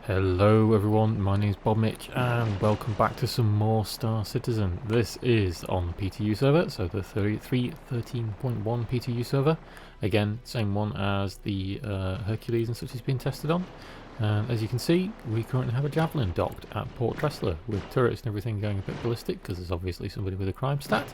Hello everyone, my name is Bob Mitch and welcome back to some more Star Citizen. This is on the PTU server, so the 13.1 PTU server. Again, same one as the Hercules and such is being tested on. And as you can see, we currently have a Javelin docked at Port Tressler with turrets and everything going a bit ballistic because there's obviously somebody with a crime stat.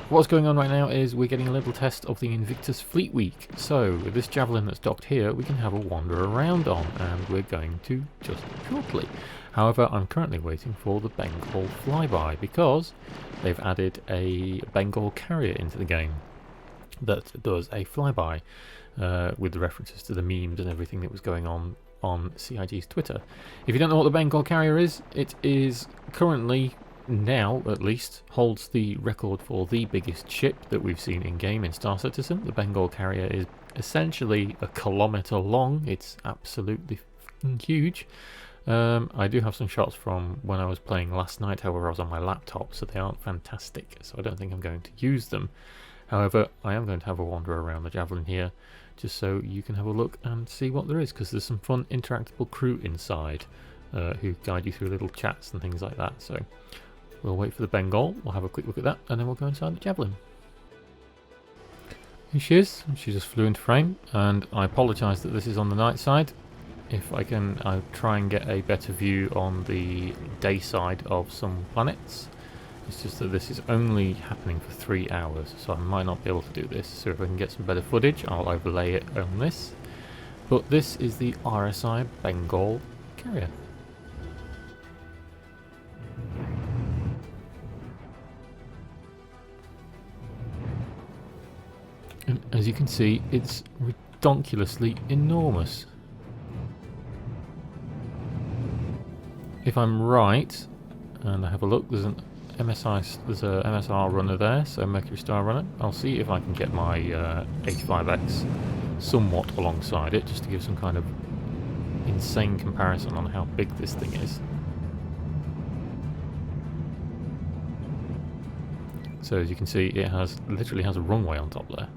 What's going on right now is we're getting a little test of the Invictus Fleet Week. So with this Javelin that's docked here, we can have a wander around on, and we're going to just shortly. However, I'm currently waiting for the Bengal flyby because they've added a Bengal Carrier into the game that does a flyby with the references to the memes and everything that was going on CIG's Twitter. If you don't know what the Bengal Carrier is, it is currently, now at least, holds the record for the biggest ship that we've seen in game in Star Citizen. The Bengal Carrier is essentially a kilometre long. It's absolutely huge. I do have some shots from when I was playing last night, however I was on my laptop, so they aren't fantastic, so I don't think I'm going to use them. However, I am going to have a wander around the Javelin here just so you can have a look and see what there is, because there's some fun interactable crew inside who guide you through little chats and things like that. So we'll wait for the Bengal, we'll have a quick look at that, and then we'll go inside the Javelin. Here she is, she just flew into frame, and I apologise that this is on the night side. If I can, I'll try and get a better view on the day side of some planets. It's just that this is only happening for 3 hours, so I might not be able to do this. So if I can get some better footage, I'll overlay it on this. But this is the RSI Bengal Carrier. And as you can see, it's ridiculously enormous. If I'm right, and I have a look, there's a MSR runner there, so Mercury Star runner. I'll see if I can get my 85X somewhat alongside it, just to give some kind of insane comparison on how big this thing is. So as you can see, it literally has a runway on top there.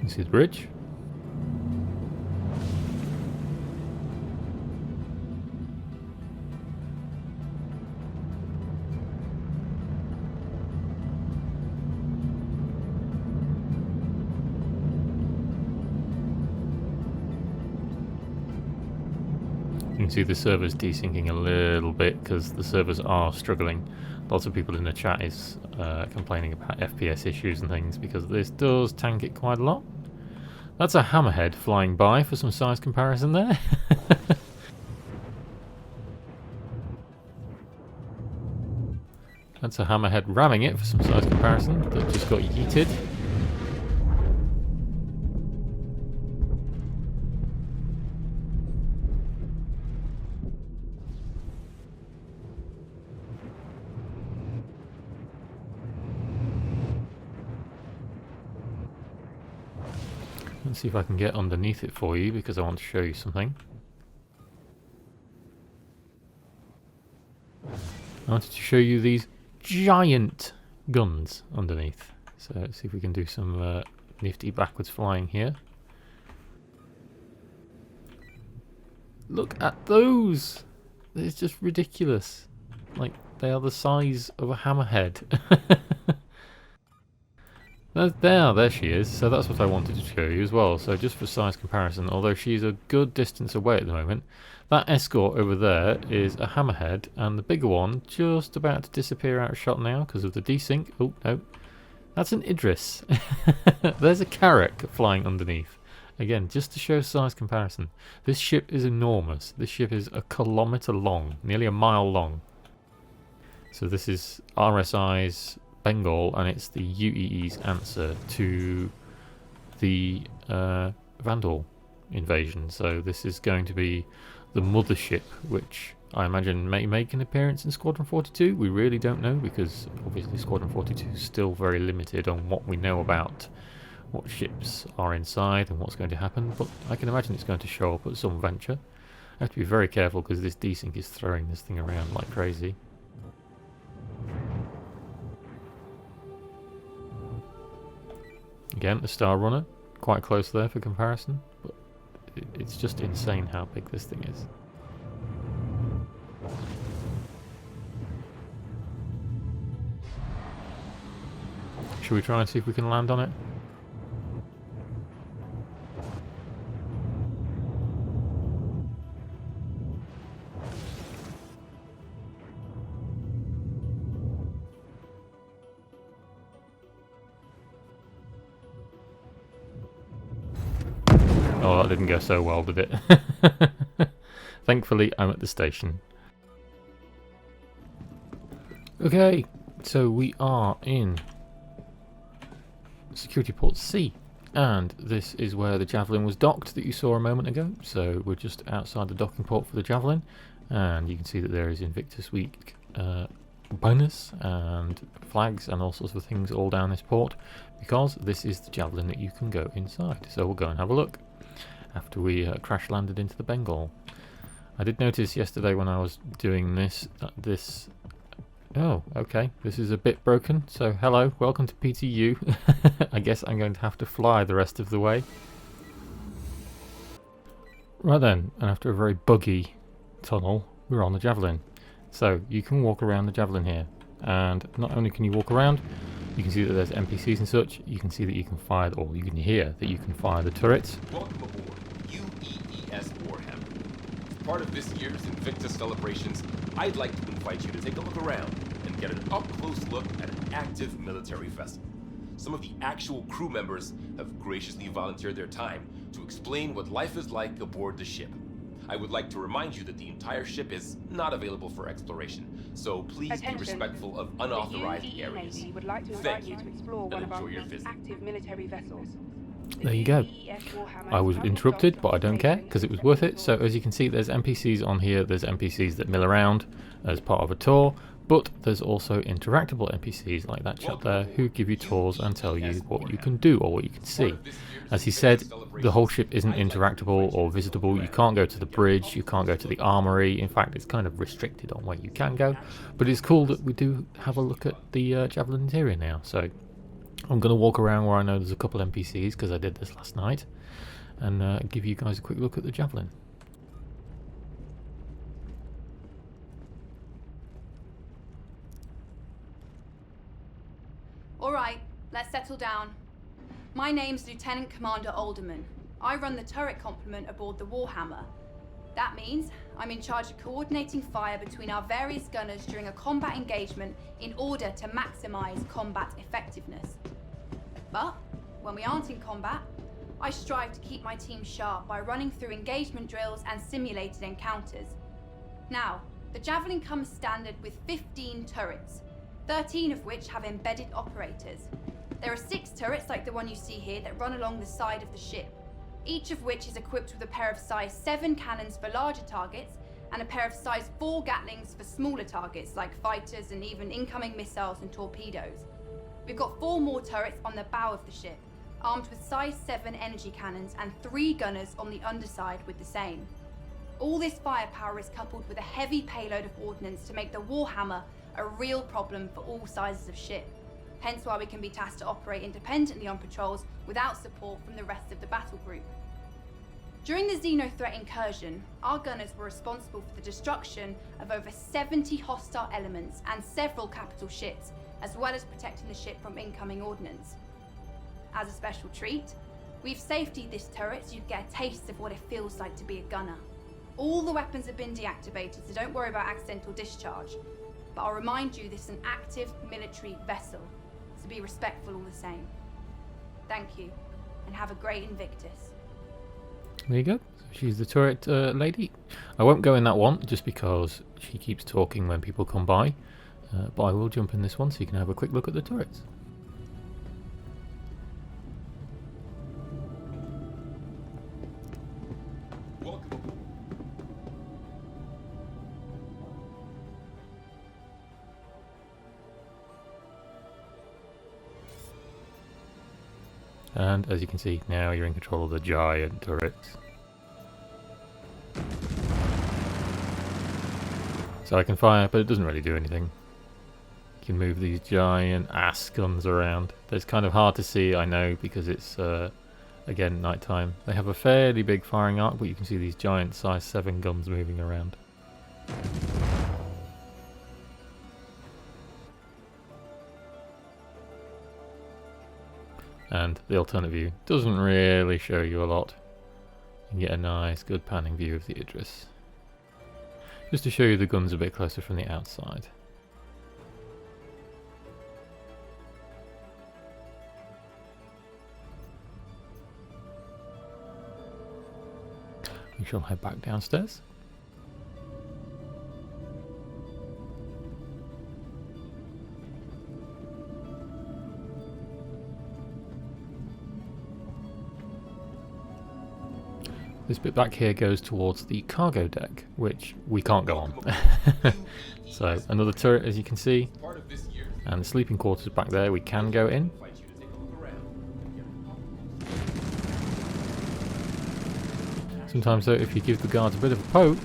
This is the bridge. You can see the server's desyncing a little bit because the servers are struggling. Lots of people in the chat is complaining about FPS issues and things because this does tank it quite a lot. That's a hammerhead flying by for some size comparison there. That's a hammerhead ramming it for some size comparison that just got yeeted. Let's see if I can get underneath it for you because I want to show you something. I wanted to show you these giant guns underneath. So let's see if we can do some nifty backwards flying here. Look at those! It's just ridiculous. Like, they are the size of a hammerhead. There she is, so that's what I wanted to show you as well. So just for size comparison, although she's a good distance away at the moment, that escort over there is a hammerhead, and the bigger one just about to disappear out of shot now because of the desync. Oh no, that's an Idris. There's a Carrack flying underneath. Again, just to show size comparison. This ship is enormous. This ship is a kilometre long, nearly a mile long. So this is RSI's Bengal, and it's the UEE's answer to the Vandal invasion. So this is going to be the mothership, which I imagine may make an appearance in Squadron 42. We really don't know because obviously Squadron 42 is still very limited on what we know about what ships are inside and what's going to happen, but I can imagine it's going to show up at some venture. I have to be very careful because this desync is throwing this thing around like crazy. Again, the Star Runner, quite close there for comparison, but it's just insane how big this thing is. Should we try and see if we can land on it? Oh, that didn't go so well, did it? Thankfully, I'm at the station. Okay, so we are in Security Port C, and this is where the Javelin was docked that you saw a moment ago. So we're just outside the docking port for the Javelin, and you can see that there is Invictus Week bonus and flags and all sorts of things all down this port, because this is the Javelin that you can go inside. So we'll go and have a look after we crash landed into the Bengal. I did notice yesterday when I was doing this that this... Oh, okay, this is a bit broken, so hello, welcome to PTU. I guess I'm going to have to fly the rest of the way. Right then, and after a very buggy tunnel, we're on the Javelin. So, you can walk around the Javelin here, and not only can you walk around, you can see that there's NPCs and such, you can see that you can fire, or you can hear that you can fire the turrets. Welcome aboard UEES Warhammer. As part of this year's Invictus celebrations, I'd like to invite you to take a look around and get an up-close look at an active military vessel. Some of the actual crew members have graciously volunteered their time to explain what life is like aboard the ship. I would like to remind you that the entire ship is not available for exploration, so please be respectful of unauthorized areas. Navy would like to invite you to explore one of our active military vessels. There you go. I was interrupted, but I don't care because it was worth it. So as you can see, there's NPCs on here. There's NPCs that mill around as part of a tour, but there's also interactable NPCs like that chap there who give you tours and tell you what you can do or what you can see. As he said, the whole ship isn't interactable or visitable. You can't go to the bridge, you can't go to the armory. In fact, it's kind of restricted on where you can go. But it's cool that we do have a look at the Javelin interior now. So I'm going to walk around where I know there's a couple NPCs because I did this last night, and give you guys a quick look at the Javelin. Alright, let's settle down. My name's Lieutenant Commander Alderman. I run the turret complement aboard the Warhammer. That means I'm in charge of coordinating fire between our various gunners during a combat engagement in order to maximize combat effectiveness. But when we aren't in combat, I strive to keep my team sharp by running through engagement drills and simulated encounters. Now, the Javelin comes standard with 15 turrets, 13 of which have embedded operators. There are 6 turrets like the one you see here that run along the side of the ship, each of which is equipped with a pair of size 7 cannons for larger targets and a pair of size 4 Gatlings for smaller targets like fighters and even incoming missiles and torpedoes. We've got 4 more turrets on the bow of the ship, armed with size 7 energy cannons and 3 gunners on the underside with the same. All this firepower is coupled with a heavy payload of ordnance to make the Warhammer a real problem for all sizes of ship, hence why we can be tasked to operate independently on patrols without support from the rest of the battle group. During the Xeno threat incursion, our gunners were responsible for the destruction of over 70 hostile elements and several capital ships, as well as protecting the ship from incoming ordnance. As a special treat, we've safetied this turret so you get a taste of what it feels like to be a gunner. All the weapons have been deactivated, so don't worry about accidental discharge. But I'll remind you this is an active military vessel, so be respectful all the same. Thank you, and have a great Invictus. There you go. So she's the turret lady. I won't go in that one just because she keeps talking when people come by, but I will jump in this one so you can have a quick look at the turrets. And as you can see, now you're in control of the giant turrets. So I can fire, but it doesn't really do anything. You can move these giant ass guns around. It's kind of hard to see, I know, because it's again nighttime. They have a fairly big firing arc, but you can see these giant size 7 guns moving around. And the alternate view doesn't really show you a lot. You can get a nice, good panning view of the Idris. Just to show you the guns a bit closer from the outside. We shall head back downstairs. This bit back here goes towards the cargo deck, which we can't go on. So another turret, as you can see, and the sleeping quarters back there we can go in. Sometimes though, if you give the guards a bit of a poke,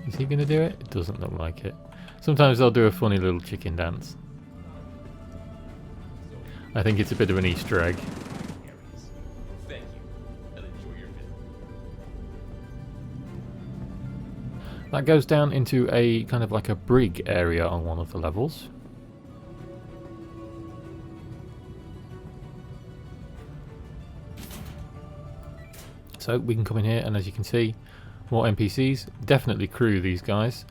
is he going to do it? It doesn't look like it. Sometimes they'll do a funny little chicken dance. I think it's a bit of an Easter egg. That goes down into a kind of like a brig area on one of the levels. So we can come in here, and as you can see, more NPCs, definitely crew, these guys.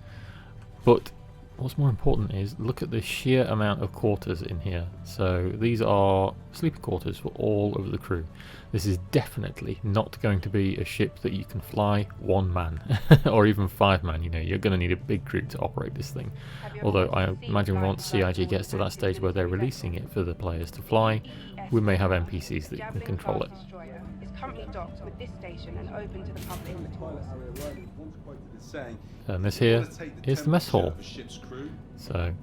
But what's more important is look at the sheer amount of quarters in here. So these are sleeping quarters for all of the crew. This is definitely not going to be a ship that you can fly 1 man or even 5 man. You know, you're going to need a big crew to operate this thing. Although I imagine once CIG gets to that stage where they're releasing it for the players to fly, we may have NPCs that can control it. Currently docked with this station and open to the public for tours. And this here is the mess hall. So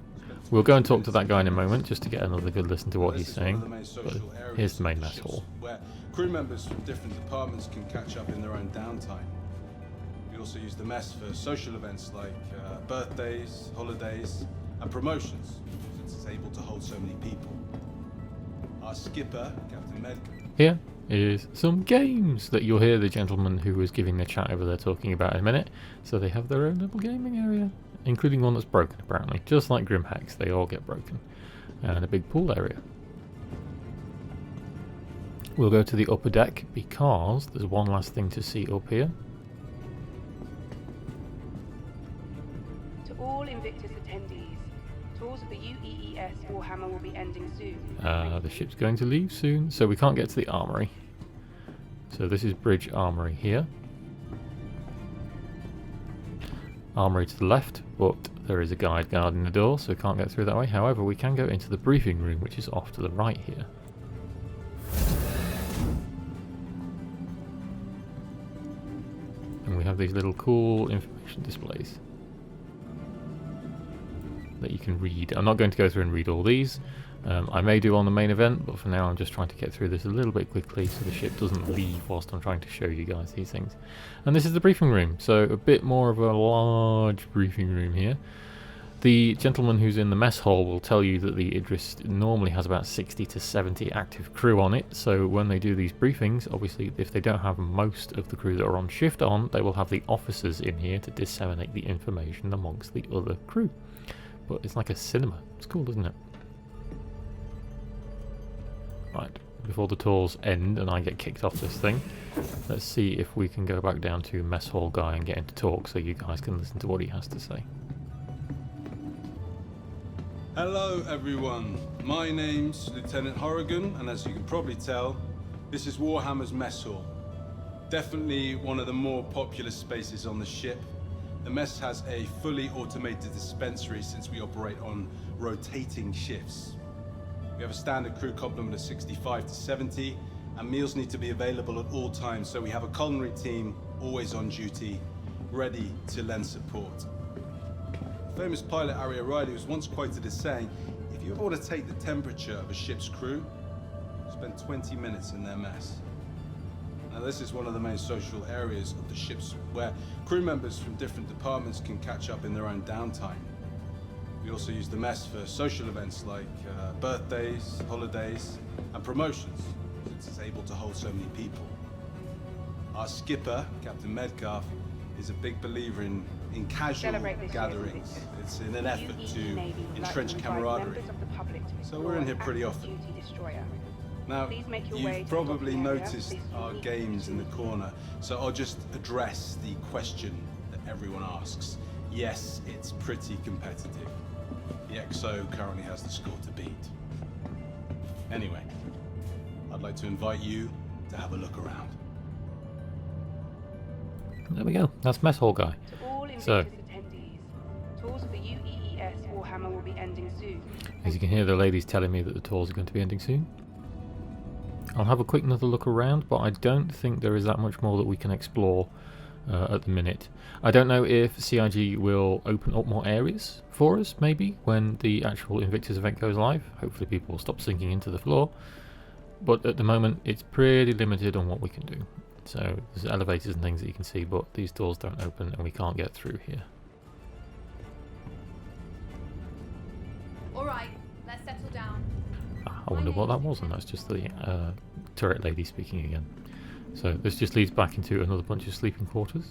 we'll go and talk to that guy in a moment just to get another good listen to what he's saying. But here's the main mess hall. Where crew members from different departments can catch up in their own downtime. We also use the mess for social events like birthdays, holidays, and promotions, since it's able to hold so many people. Our skipper, Captain Medcom. Here is some games that you'll hear the gentleman who was giving the chat over there talking about in a minute. So they have their own little gaming area, including one that's broken apparently. Just like Grim Hex, they all get broken. And a big pool area. We'll go to the upper deck because there's one last thing to see up here. To all Invictus attendees, tours of the UEES Warhammer will be ending soon. The ship's going to leave soon, so we can't get to the armory. So this is Bridge Armory here. Armory to the left, but there is a guide guarding the door, so we can't get through that way. However, we can go into the briefing room, which is off to the right here. And we have these little cool information displays that you can read. I'm not going to go through and read all these. I may do on the main event, but for now I'm just trying to get through this a little bit quickly so the ship doesn't leave whilst I'm trying to show you guys these things. And this is the briefing room, so a bit more of a large briefing room here. The gentleman who's in the mess hall will tell you that the Idris normally has about 60 to 70 active crew on it, so when they do these briefings, obviously if they don't have most of the crew that are on shift on, they will have the officers in here to disseminate the information amongst the other crew. But it's like a cinema. It's cool, isn't it? Right, before the tours end and I get kicked off this thing, let's see if we can go back down to mess hall guy and get him to talk so you guys can listen to what he has to say. Hello everyone, my name's Lieutenant Horrigan, and as you can probably tell, this is Warhammer's mess hall. Definitely one of the more popular spaces on the ship. The mess has a fully automated dispensary since we operate on rotating shifts. We have a standard crew complement of 65 to 70, and meals need to be available at all times, so we have a culinary team always on duty, ready to lend support. The famous pilot Ari O'Reilly was once quoted as saying, if you ever want to take the temperature of a ship's crew, spend 20 minutes in their mess. Now, this is one of the main social areas of the ships where crew members from different departments can catch up in their own downtime. We also use the mess for social events like birthdays, holidays, and promotions, since it's able to hold so many people. Our skipper, Captain Medcalf, is a big believer in casual Celebrate this gatherings. year's It's in an effort UEE to Navy would like entrench to invite camaraderie. members of the public to So we're in here explore pretty an often. active duty destroyer. Now, Please make your way you've to the probably docking area noticed for this our unique games in the opportunity. corner, so I'll just address the question that everyone asks. Yes, it's pretty competitive. The XO currently has the score to beat. Anyway, I'd like to invite you to have a look around. There we go. That's mess hall guy. To all Invictus So- attendees, tours of the UEES Warhammer will be ending soon. As you can hear, the ladies telling me that the tours are going to be ending soon. I'll have a quick another look around, but I don't think there is that much more that we can explore at the minute. I don't know if CIG will open up more areas for us, maybe, when the actual Invictus event goes live. Hopefully people will stop sinking into the floor. But at the moment, it's pretty limited on what we can do. So there's elevators and things that you can see, but these doors don't open and we can't get through here. Alright, let's settle down. I wonder what that was, and that's just the turret lady speaking again. So this just leads back into another bunch of sleeping quarters.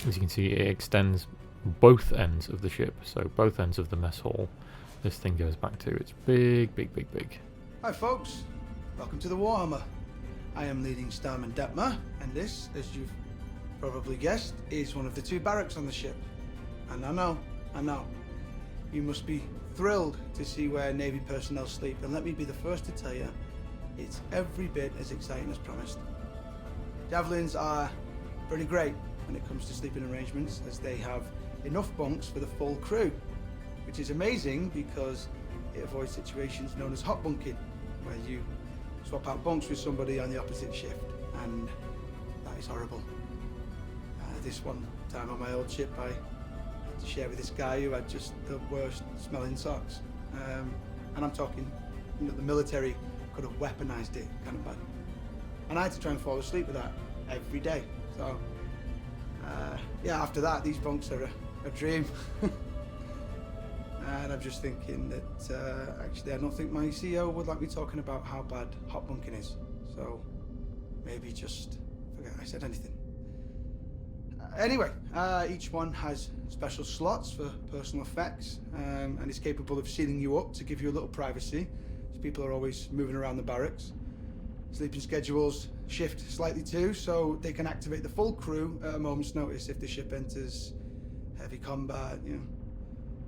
As you can see, it extends both ends of the ship, so both ends of the mess hall this thing goes back to. It's big, big, big, big. Hi folks, welcome to the Warhammer. I am leading Starman Detmer, and this, as you've probably guessed, is one of the two barracks on the ship. And I know, you must be thrilled to see where Navy personnel sleep, and let me be the first to tell you, it's every bit as exciting as promised. Javelins are pretty great when it comes to sleeping arrangements, as they have enough bunks for the full crew, which is amazing because it avoids situations known as hot bunking, where you swap out bunks with somebody on the opposite shift, and that is horrible. This one time on my old ship, I had to share with this guy who had just the worst smelling socks. And I'm talking, you know, the military could have weaponized it kind of bad. And I had to try and fall asleep with that every day. So, yeah, after that, these bunks are a dream. And I'm just thinking that, actually, I don't think my CEO would like me talking about how bad hot bunking is. So, maybe just forget I said anything. Anyway, each one has special slots for personal effects, and is capable of sealing you up to give you a little privacy, as people are always moving around the barracks. Sleeping schedules shift slightly too, so they can activate the full crew at a moment's notice if the ship enters heavy combat, you know.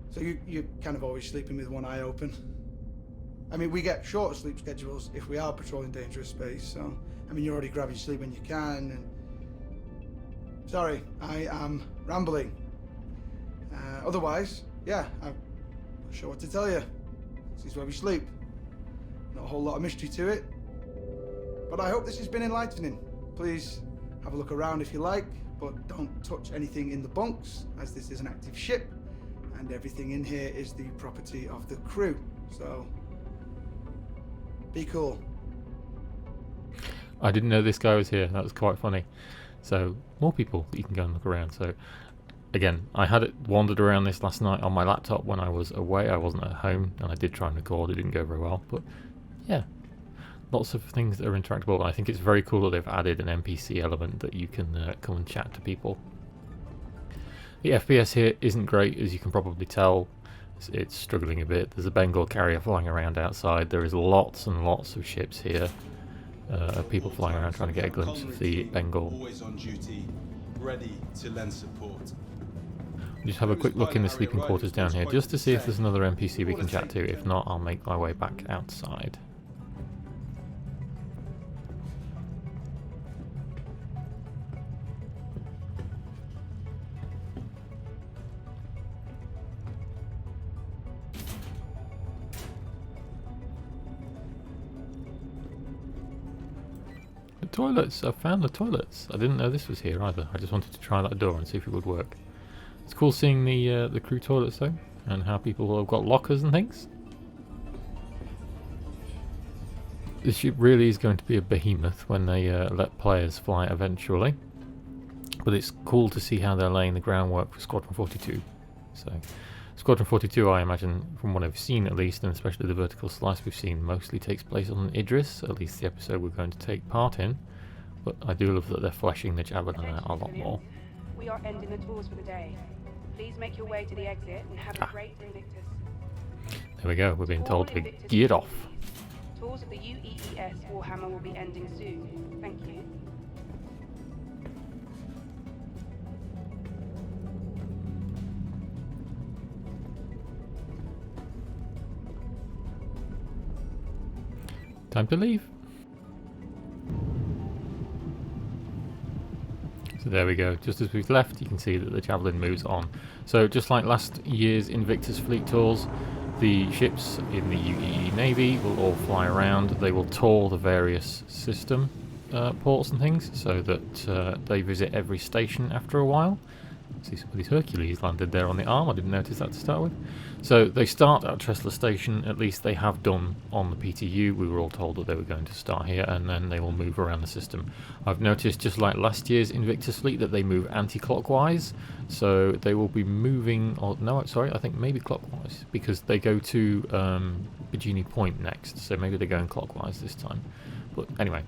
So you're kind of always sleeping with one eye open. I mean, we get shorter sleep schedules if we are patrolling dangerous space, so, I mean, you're already grabbing sleep when you can, and... Sorry, I am rambling. Otherwise, yeah, I'm not sure what to tell you. This is where we sleep. Not a whole lot of mystery to it. But I hope this has been enlightening. Please have a look around if you like, but don't touch anything in the bunks, as this is an active ship, and everything in here is the property of the crew. So, be cool. I didn't know this guy was here. That was quite funny. So, more people that you can go and look around. So, again, I had it wandered around this last night on my laptop when I was away. I wasn't at home, and I did try and record. It didn't go very well. But, yeah, lots of things that are interactable. I think it's very cool that they've added an NPC element that you can come and chat to people. The FPS here isn't great, as you can probably tell. It's struggling a bit. There's a Bengal Carrier flying around outside. There is lots and lots of ships here. People flying around trying to get a glimpse of the Bengal. Always on duty, ready to lend support. Just have a quick look in the sleeping quarters down here, just to see if there's another NPC we can chat to. If not, I'll make my way back outside. Toilets! I found the toilets. I didn't know this was here either. I just wanted to try that door and see if it would work. It's cool seeing the crew toilets though, and how people have got lockers and things. this ship really is going to be a behemoth when they let players fly eventually. But it's cool to see how they're laying the groundwork for Squadron 42. So, Squadron 42, I imagine, from what I've seen at least, and especially the vertical slice we've seen, mostly takes place on Idris, at least the episode we're going to take part in. But I do love that they're fleshing the Javelin out a lot more. We are ending the tours for the day. Please make your way to the exit and have a great Invictus. There we go, we're being To all told to Invictus gear off. Tours of the UEES Warhammer will be ending soon. Thank you. Time to leave. So there we go, just as we've left you can see that the Javelin moves on. So just like last year's Invictus fleet tours, the ships in the UEE Navy will all fly around. They will tour the various system ports and things so that they visit every station after a while. See somebody's Hercules landed there on the arm, I didn't notice that to start with. So they start at Tressler Station, at least they have done on the PTU. We were all told that they were going to start here and then they will move around the system. I've noticed, just like last year's Invictus fleet, that they move anti-clockwise. So they will be moving, or no, sorry, I think maybe clockwise, because they go to Bikini Point next, so maybe they're going clockwise this time. But anyway,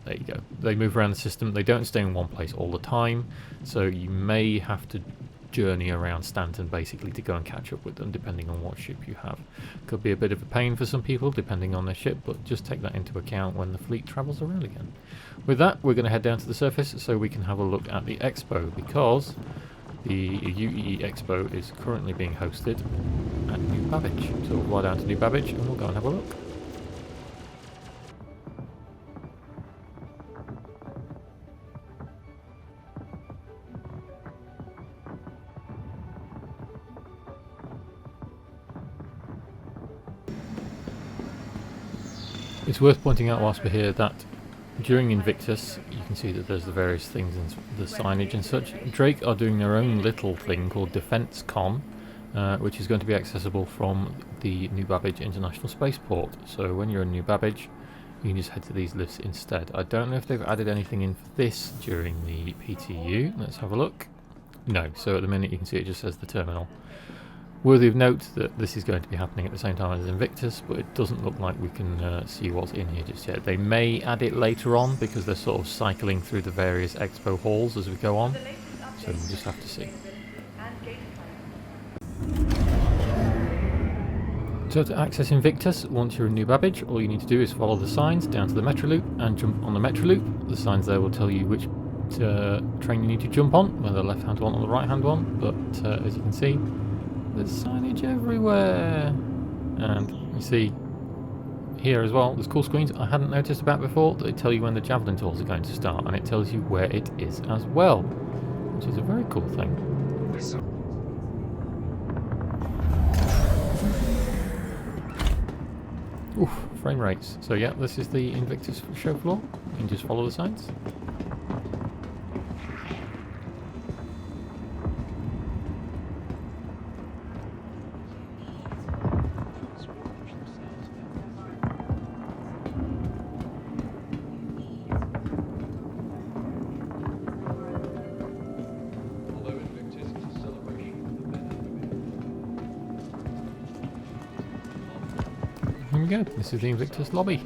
there you go. They move around the system. They don't stay in one place all the time, so you may have to journey around Stanton basically to go and catch up with them, depending on what ship you have. Could be a bit of a pain for some people, depending on their ship, but just take that into account when the fleet travels around again. With that, we're going to head down to the surface so we can have a look at the Expo, because the UEE Expo is currently being hosted at New Babbage. So we'll fly down to New Babbage and we'll go and have a look. It's worth pointing out whilst we're here that during Invictus, you can see that there's the various things and the signage and such. Drake are doing their own little thing called Defence Con, which is going to be accessible from the New Babbage International Spaceport. So when you're in New Babbage, you can just head to these lifts instead. I don't know if they've added anything in for this during the PTU. Let's have a look. No, so at the minute you can see it just says the terminal. Worthy of note that this is going to be happening at the same time as Invictus, but it doesn't look like we can see what's in here just yet. They may add it later on because they're sort of cycling through the various expo halls as we go on, so we'll just have to see. So to access Invictus, once you're in New Babbage, all you need to do is follow the signs down to the Metro Loop and jump on the Metro Loop. The signs there will tell you which train you need to jump on, whether the left-hand one or the right-hand one, but as you can see, there's signage everywhere, and you see here as well, there's cool screens I hadn't noticed about before that tell you when the Javelin tours are going to start, and it tells you where it is as well, which is a very cool thing. Oof, frame rates. So yeah, this is the Invictus show floor. You can just follow the signs. Here we go, this is the Invictus lobby.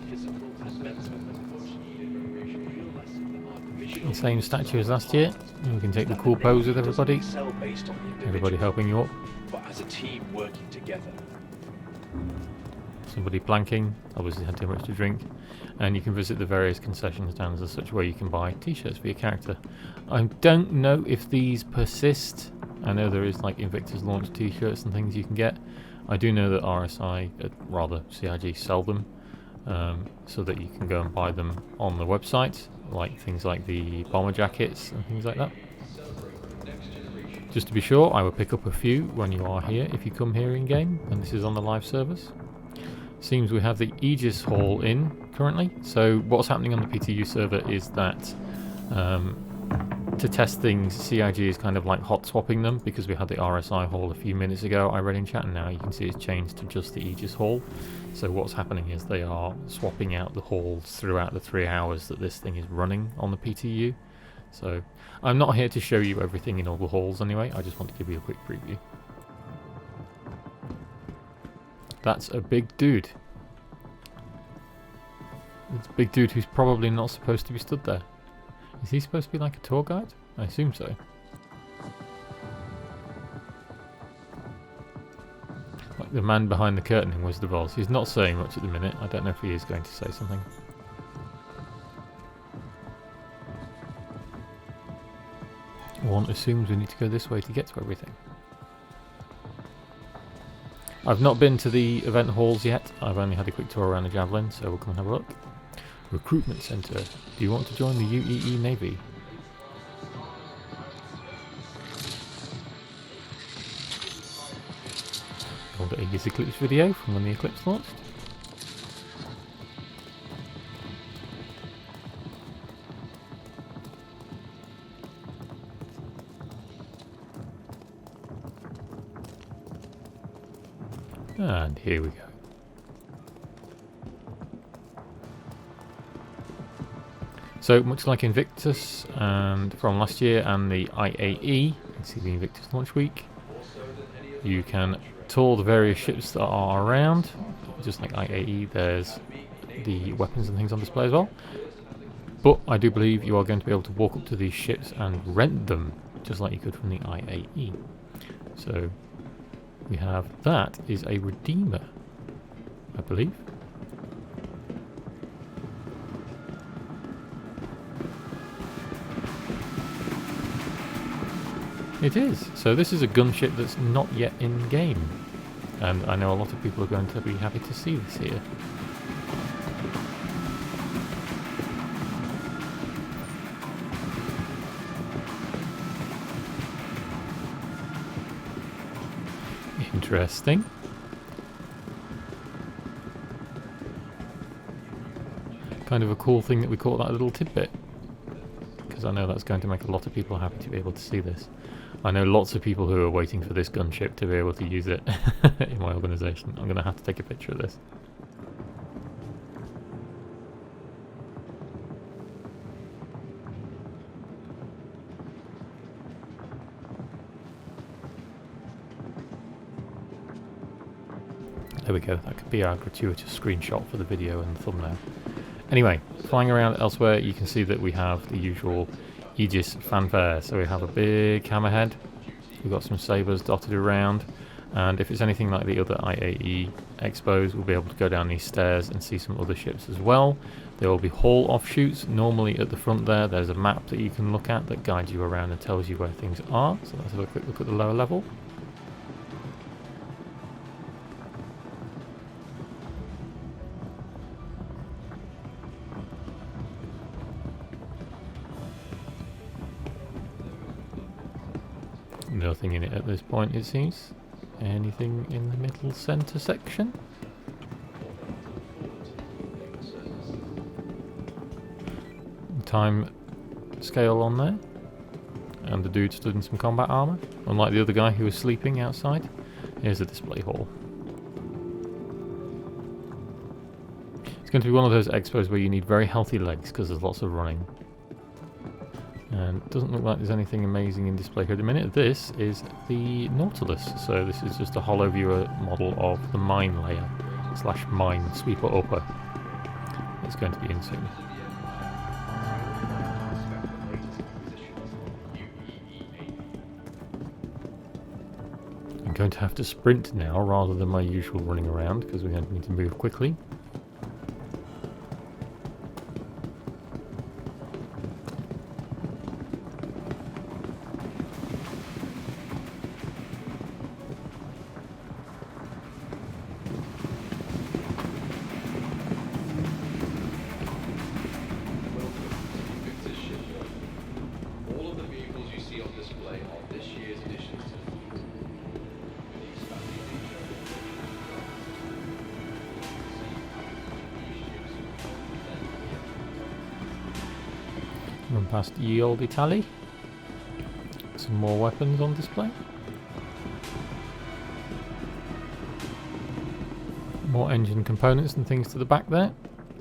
The same statue as last year. You can take the cool pose with everybody. Everybody helping you up. But as a team working together. Somebody planking, obviously had too much to drink. And you can visit the various concession stands as such where you can buy t-shirts for your character. I don't know if these persist. I know there is like Invictus launch t-shirts and things you can get. I do know that RSI, rather CIG, sell them so that you can go and buy them on the website, like things like the bomber jackets and things like that. Just to be sure, I will pick up a few when you are here, if you come here in game, and this is on the live service. Seems we have the Aegis Hall in currently, so what's happening on the PTU server is that to test things, CIG is kind of like hot swapping them, because we had the RSI hall a few minutes ago. I read in chat, and now you can see it's changed to just the Aegis hall. So what's happening is they are swapping out the halls throughout the 3 hours that this thing is running on the PTU. So I'm not here to show you everything in all the halls anyway, I just want to give you a quick preview. That's a big dude. It's a big dude who's probably not supposed to be stood there. Is he supposed to be like a tour guide? I assume so. Like the man behind the curtain in Wizard of Oz. He's not saying much at the minute. I don't know if he is going to say something. One assumes we need to go this way to get to everything. I've not been to the event halls yet. I've only had a quick tour around the Javelin, so we'll come and have a look. Recruitment Centre. Do you want to join the UEE Navy? Old Aegis Eclipse video from when the Eclipse launched. And here we go. So much like Invictus and from last year and the IAE, you can see the Invictus launch week, you can tour the various ships that are around. Just like IAE, there's the weapons and things on display as well. But I do believe you are going to be able to walk up to these ships and rent them, just like you could from the IAE. So we have, that is a Redeemer, I believe. It is. So this is a gunship that's not yet in game, and I know a lot of people are going to be happy to see this here. Interesting. Kind of a cool thing that we caught that little tidbit, because I know that's going to make a lot of people happy to be able to see this. I know lots of people who are waiting for this gunship to be able to use it in my organisation. I'm going to have to take a picture of this. There we go, that could be our gratuitous screenshot for the video and the thumbnail. Anyway, flying around elsewhere, you can see that we have the usual Aegis fanfare. So we have a big hammerhead, we've got some sabres dotted around, and if it's anything like the other IAE expos, we'll be able to go down these stairs and see some other ships as well. There will be hall offshoots. Normally at the front there's a map that you can look at that guides you around and tells you where things are. So let's have a quick look at the lower level. Nothing in it at this point, it seems. Anything in the middle centre section? Time scale on there. And the dude stood in some combat armour, unlike the other guy who was sleeping outside. Here's the display hall. It's going to be one of those expos where you need very healthy legs because there's lots of running. And it doesn't look like there's anything amazing in display here at the minute. This is the Nautilus, so this is just a hollow viewer model of the mine layer / mine sweeper upper. It's going to be in soon. I'm going to have to sprint now rather than my usual running around because we're going to need to move quickly. past ye olde Italy. Some more weapons on display. More engine components and things to the back there,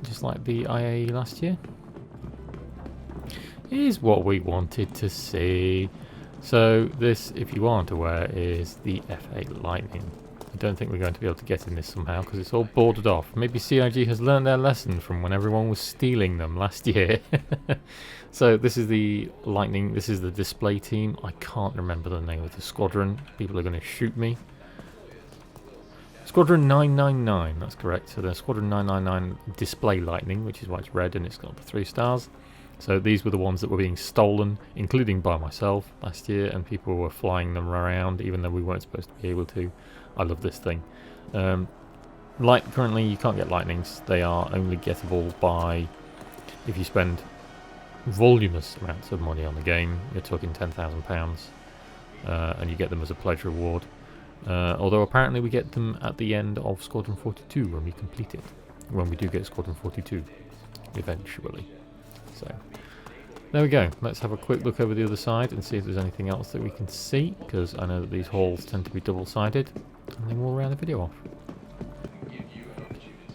just like the IAE last year. Is what we wanted to see. So this, if you aren't aware, is the F8 Lightning. I don't think we're going to be able to get in this somehow because it's all boarded off. Maybe CIG has learned their lesson from when everyone was stealing them last year. So this is the Lightning, this is the display team. I can't remember the name of the squadron. People are going to shoot me. Squadron 999, that's correct. So the Squadron 999 display Lightning, which is why it's red and it's got the 3 stars. So these were the ones that were being stolen, including by myself last year, and people were flying them around even though we weren't supposed to be able to. I love this thing. Currently you can't get Lightnings. They are only gettable by if you spend voluminous amounts of money on the game. You're talking £10,000, and you get them as a pledge reward. Although apparently we get them at the end of Squadron 42 when we complete it. When we do get Squadron 42, eventually. So, there we go. Let's have a quick look over the other side and see if there's anything else that we can see, because I know that these halls tend to be double-sided. And then we'll round the video off.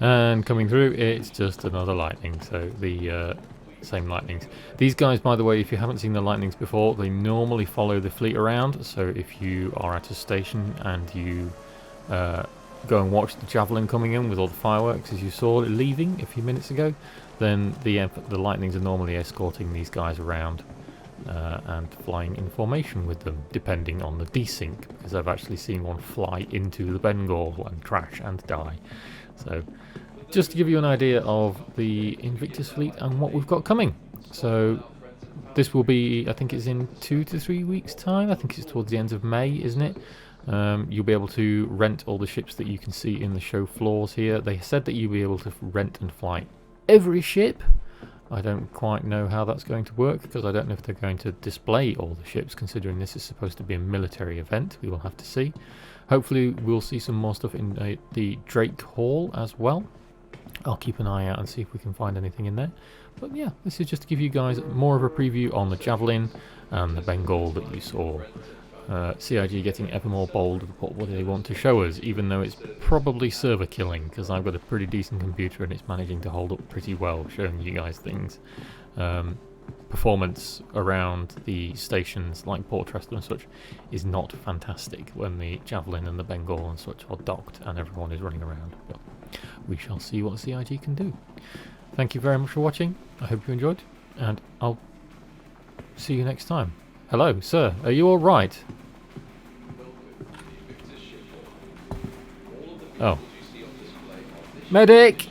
And coming through, it's just another Lightning, so the same Lightnings. These guys, by the way, if you haven't seen the Lightnings before, they normally follow the fleet around, so if you are at a station and you go and watch the Javelin coming in with all the fireworks as you saw it leaving a few minutes ago, then the Lightnings are normally escorting these guys around and flying in formation with them, depending on the desync, because I've actually seen one fly into the Bengal and crash and die. So just to give you an idea of the Invictus fleet and what we've got coming. So this will be, I think it's in 2 to 3 weeks time. I think it's towards the end of May, isn't it? You'll be able to rent all the ships that you can see in the show floors here. They said that you'll be able to rent and fly every ship. I don't quite know how that's going to work, because I don't know if they're going to display all the ships, considering this is supposed to be a military event. We will have to see. Hopefully we'll see some more stuff in the Drake Hall as well. I'll keep an eye out and see if we can find anything in there. But yeah, this is just to give you guys more of a preview on the Javelin and the Bengal that you saw. CIG getting ever more bold with what they want to show us, even though it's probably server killing, because I've got a pretty decent computer and it's managing to hold up pretty well showing you guys things. Performance around the stations like Port Trester and such is not fantastic when the Javelin and the Bengal and such are docked and everyone is running around. But we shall see what CIG can do. Thank you very much for watching. I hope you enjoyed, and I'll see you next time. Hello, sir. Are you all right? Oh. Medic!